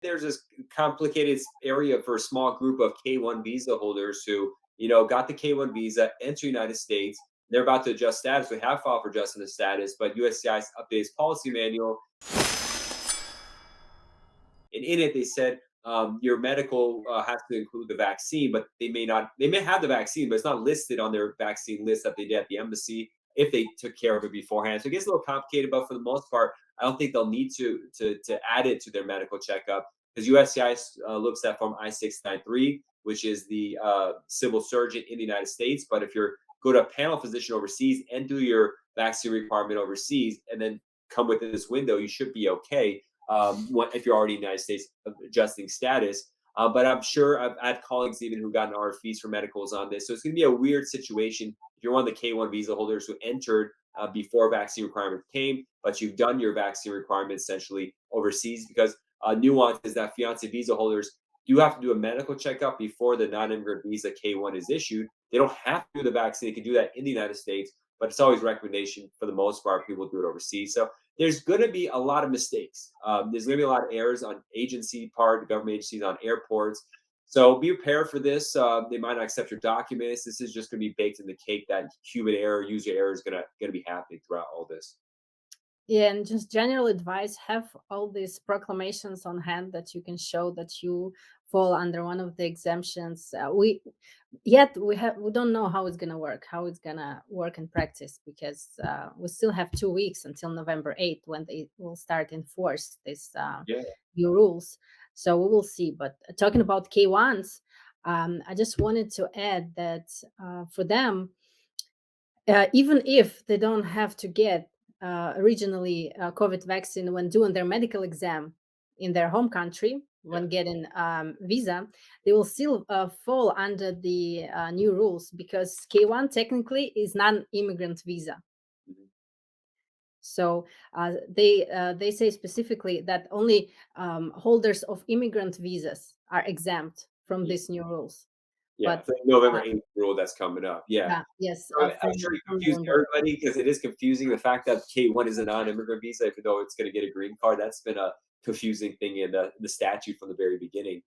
there's this complicated area for a small group of K-1 visa holders who, got the K-1 visa, enter United States. They're about to adjust status. They have filed for adjustment of status, but USCIS updates policy manual, and in it they said your medical has to include the vaccine, but they may not. They may have the vaccine, but it's not listed on their vaccine list that they did at the embassy if they took care of it beforehand. So it gets a little complicated, but for the most part, I don't think they'll need to add it to their medical checkup because USCIS looks at Form I-693, which is the civil surgeon in the United States. But if you're go to a panel physician overseas and do your vaccine requirement overseas, and then come within this window, you should be okay if you're already in the United States adjusting status. But I'm sure I've had colleagues even who gotten RFEs for medicals on this. So it's going to be a weird situation if you're one of the K-1 visa holders who entered before vaccine requirements came, but you've done your vaccine requirement essentially overseas because nuance is that fiance visa holders do have to do a medical checkup before the non-immigrant visa K-1 is issued. They don't have to do the vaccine. They can do that in the United States, but it's always recommendation for the most part people do it overseas. So there's going to be a lot of mistakes. There's going to be a lot of errors on agency part, government agencies, on airports. So be prepared for this. They might not accept your documents. This is just going to be baked in the cake that human error, user error is going to be happening throughout all this. Yeah, and just general advice, have all these proclamations on hand that you can show that you fall under one of the exemptions. We don't know how it's going to work, in practice, because we still have 2 weeks until November 8th when they will start enforce this Yeah. new rules. So we will see. But talking about K1s, I just wanted to add that for them, even if they don't have to get originally COVID vaccine when doing their medical exam in their home country, Yeah. when getting visa, they will still fall under the new rules because K1 technically is non-immigrant visa. Mhm. So they say specifically that only holders of immigrant visas are exempt from Yeah. these new rules. Yeah. But For the November uh, 8th rule that's coming up. Yeah. yeah, yes, I'm sure you from confused November. everybody because it is confusing. The fact that K-1 is a non-immigrant visa, even though it's going to get a green card, that's been a confusing thing in the statute from the very beginning.